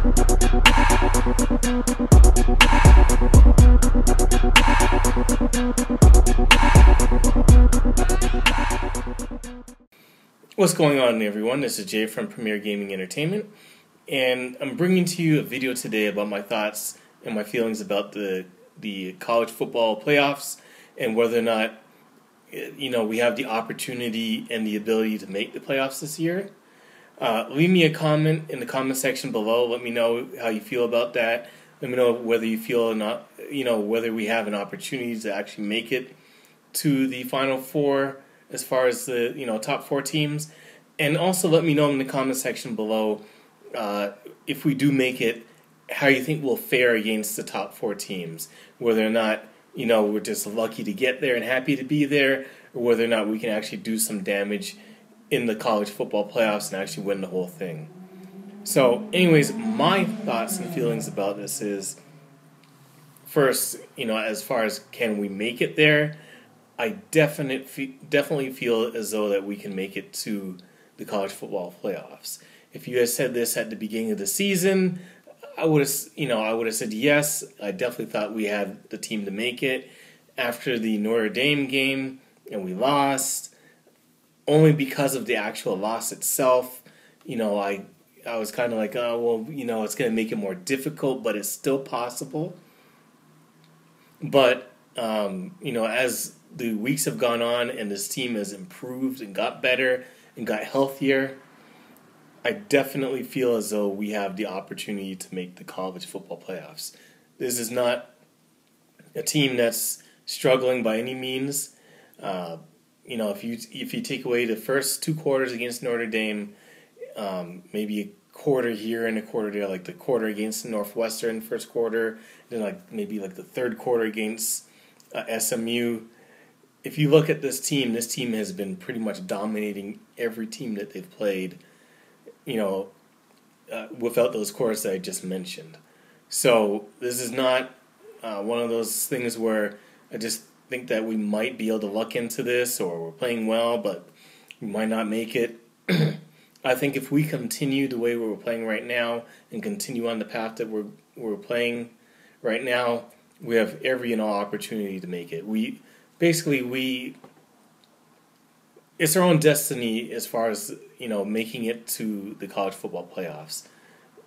What's going on, everyone? This is Jay from Premier Gaming Entertainment, and I'm bringing to you a video today about my thoughts and my feelings about the college football playoffs and whether or not we have the opportunity and the ability to make the playoffs this year. Leave me a comment in the comment section below. Let me know how you feel about that. Let me know whether you feel or not, whether we have an opportunity to actually make it to the Final Four as far as the top four teams, and also let me know in the comment section below if we do make it, how you think we'll fare against the top four teams, whether or not we're just lucky to get there and happy to be there, or whether or not we can actually do some damage in the college football playoffs and actually win the whole thing. So anyways, my thoughts and feelings about this is, first, as far as can we make it there, I definitely feel as though that we can make it to the college football playoffs. If you had said this at the beginning of the season, I would have said yes. I definitely thought we had the team to make it. After the Notre Dame game, and we lost, only because of the actual loss itself, I was kind of like, oh, well, it's going to make it more difficult, but it's still possible. But, as the weeks have gone on and this team has improved and got better and got healthier, I definitely feel as though we have the opportunity to make the college football playoffs. This is not a team that's struggling by any means. If you take away the first two quarters against Notre Dame, maybe a quarter here and a quarter there, like the quarter against Northwestern first quarter, then maybe the third quarter against SMU. If you look at this team has been pretty much dominating every team that they've played, without those quarters that I just mentioned. So this is not one of those things where I just think that we might be able to luck into this, or we're playing well, but we might not make it. I think if we continue the way we're playing right now and continue on the path that we're playing right now, we have every and all opportunity to make it. It's our own destiny as far as making it to the college football playoffs.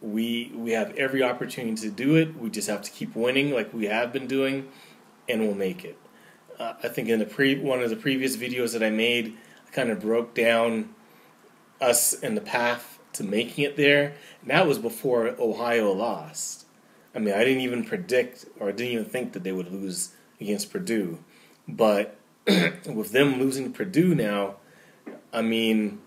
We have every opportunity to do it. We just have to keep winning like we have been doing, and we'll make it. I think in one of the previous videos that I made, I kind of broke down us and the path to making it there, and that was before Ohio lost. I mean, I didn't even predict, or I didn't even think that they would lose against Purdue. But with them losing to Purdue now, I mean,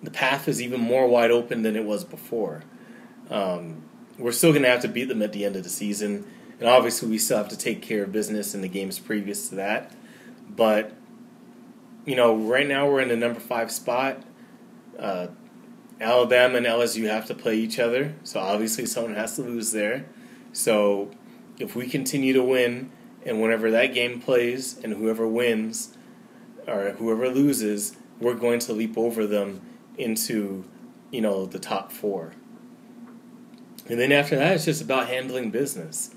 the path is even more wide open than it was before. We're still going to have to beat them at the end of the season, and obviously we still have to take care of business in the games previous to that. But, right now we're in the number 5 spot. Alabama and LSU have to play each other, so obviously someone has to lose there. So if we continue to win, and whenever that game plays, and whoever wins or whoever loses, we're going to leap over them into, the top 4. And then after that, it's just about handling business.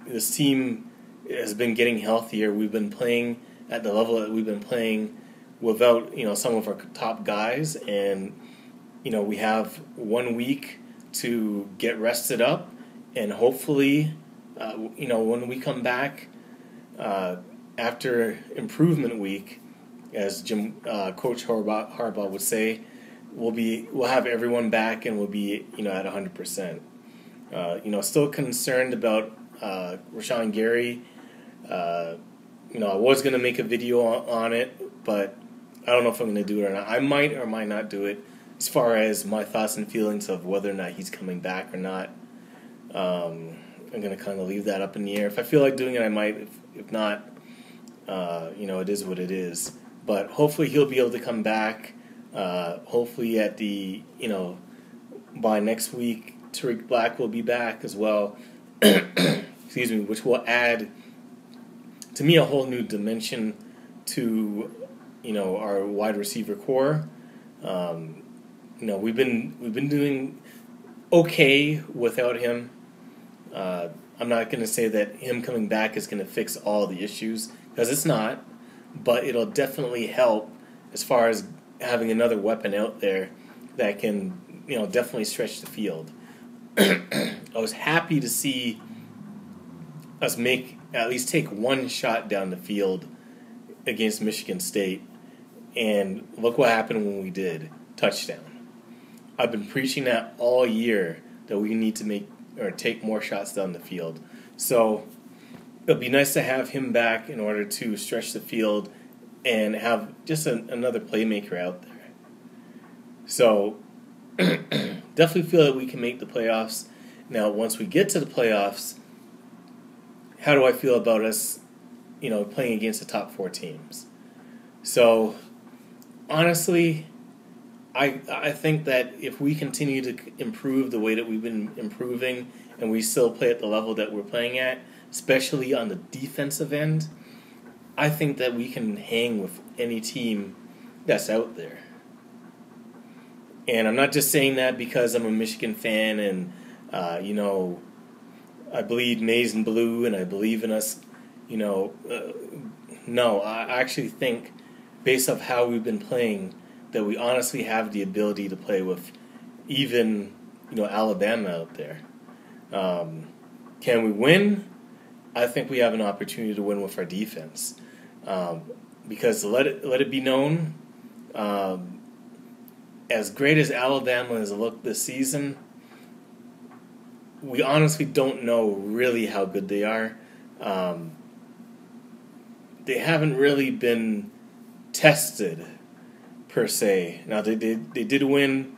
This team has been getting healthier. We've been playing at the level that we've been playing without, some of our top guys, and, we have 1 week to get rested up, and hopefully, when we come back after improvement week, as Coach Harbaugh would say, we'll have everyone back and we'll be at 100%. Still concerned about Rashawn Gary. I was going to make a video on it, but I don't know if I'm going to do it or not. I might or might not do it. As far as my thoughts and feelings of whether or not he's coming back or not, I'm going to kind of leave that up in the air. If I feel like doing it, I might. If not, it is what it is. But hopefully he'll be able to come back. Hopefully at the, by next week, Tariq Black will be back as well. Excuse me, which will add, to me, a whole new dimension to, our wide receiver core. We've been doing okay without him. I'm not going to say that him coming back is going to fix all the issues, because it's not, but it'll definitely help as far as having another weapon out there that can, definitely stretch the field. I was happy to see us at least take one shot down the field against Michigan State, and look what happened when we did. Touchdown. I've been preaching that all year, that we need to take more shots down the field. So it'll be nice to have him back in order to stretch the field and have just another playmaker out there. So definitely feel that we can make the playoffs. Now, once we get to the playoffs, how do I feel about us, playing against the top 4 teams? So honestly, I think that if we continue to improve the way that we've been improving, and we still play at the level that we're playing at, especially on the defensive end, I think that we can hang with any team that's out there. And I'm not just saying that because I'm a Michigan fan and, I bleed maize and blue and I believe in us, no, I actually think, based off how we've been playing, that we honestly have the ability to play with even, Alabama out there. Can we win? I think we have an opportunity to win with our defense. Because let it be known, as great as Alabama has looked this season, we honestly don't know really how good they are. They haven't really been tested, per se. Now, they did win,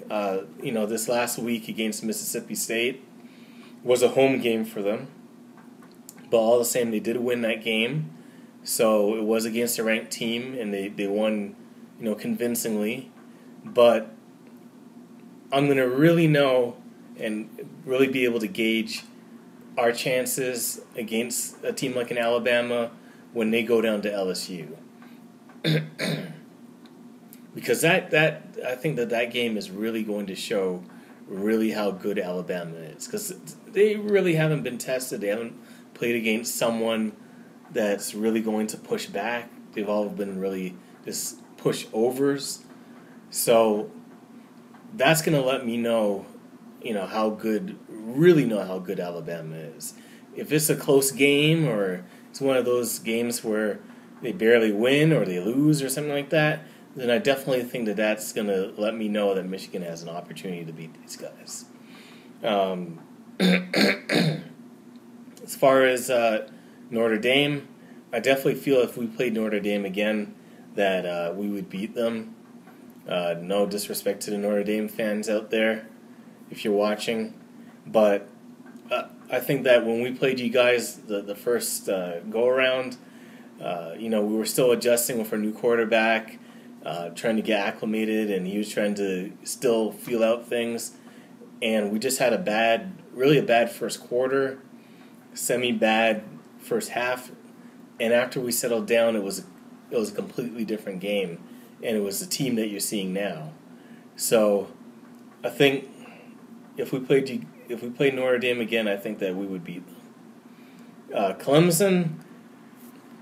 this last week against Mississippi State. Was a home game for them. But all the same, they did win that game. So it was against a ranked team, and they won, convincingly. But I'm going to really know and really be able to gauge our chances against a team like an Alabama when they go down to LSU. Because I think that game is really going to show really how good Alabama is. Because they really haven't been tested. They haven't played against someone that's really going to push back. They've all been really just pushovers. So that's going to let me know, how good Alabama is. If it's a close game, or it's one of those games where they barely win or they lose or something like that, then I definitely think that that's going to let me know that Michigan has an opportunity to beat these guys. As far as Notre Dame, I definitely feel if we played Notre Dame again that we would beat them. No disrespect to the Notre Dame fans out there, if you're watching, but I think that when we played you guys the first go-around, we were still adjusting with our new quarterback, trying to get acclimated, and he was trying to still feel out things, and we just had a bad first quarter, semi-bad first half, and after we settled down, it was a completely different game, and it was the team that you're seeing now. So I think if we played Notre Dame again, I think that we would beat them. Clemson,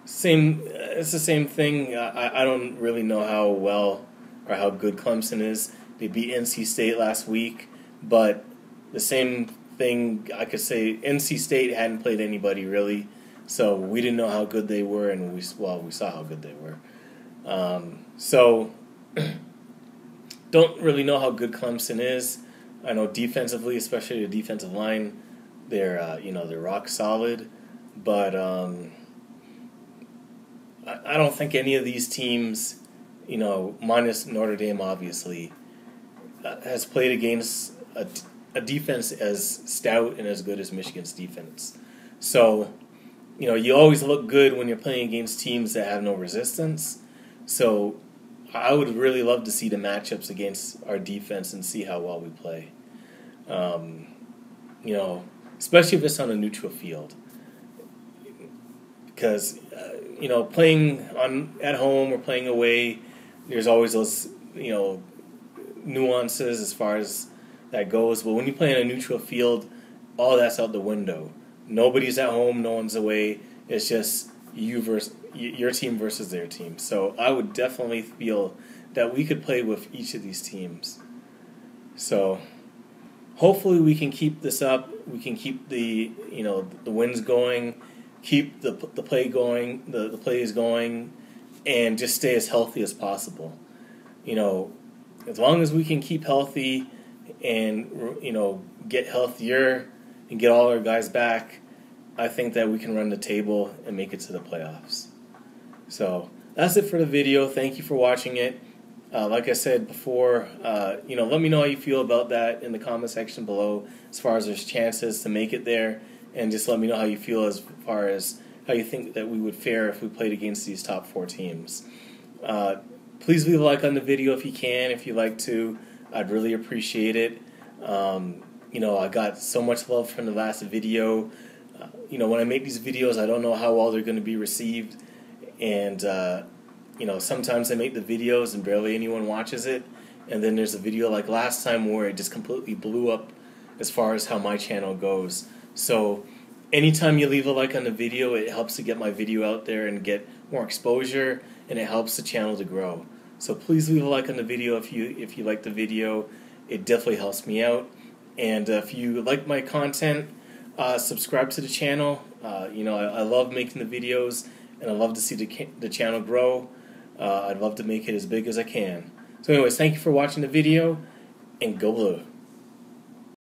it's the same thing. I don't really know how well or how good Clemson is. They beat NC State last week, but the same thing I could say, NC State hadn't played anybody really, so we didn't know how good they were, and we saw how good they were. So don't really know how good Clemson is. I know defensively, especially the defensive line, they're rock solid, but I don't think any of these teams, minus Notre Dame obviously, has played against a defense as stout and as good as Michigan's defense. So, you always look good when you're playing against teams that have no resistance. So I would really love to see the matchups against our defense and see how well we play. Especially if it's on a neutral field. Because, playing at home or playing away, there's always those, nuances as far as, that goes. But when you play in a neutral field, all that's out the window. Nobody's at home, no one's away. It's just you versus your team versus their team. So I would definitely feel that we could play with each of these teams. So hopefully we can keep this up. We can keep the wins going, keep the play going, the plays going, and just stay as healthy as possible. As long as we can keep healthy and get healthier and get all our guys back, I think that we can run the table and make it to the playoffs. So that's it for the video. Thank you for watching it. Like I said before, let me know how you feel about that in the comment section below, as far as there's chances to make it there, and just let me know how you feel as far as how you think that we would fare if we played against these top 4 teams. Please leave a like on the video if you can, if you like to. I'd really appreciate it. I got so much love from the last video. When I make these videos, I don't know how well they're going to be received, and sometimes I make the videos and barely anyone watches it, and then there's a video like last time where it just completely blew up as far as how my channel goes. So anytime you leave a like on the video, it helps to get my video out there and get more exposure, and it helps the channel to grow. So please leave a like on the video if you like the video. It definitely helps me out. And if you like my content, subscribe to the channel. I love making the videos, and I love to see the channel grow. I'd love to make it as big as I can. So anyways, thank you for watching the video, and go blue.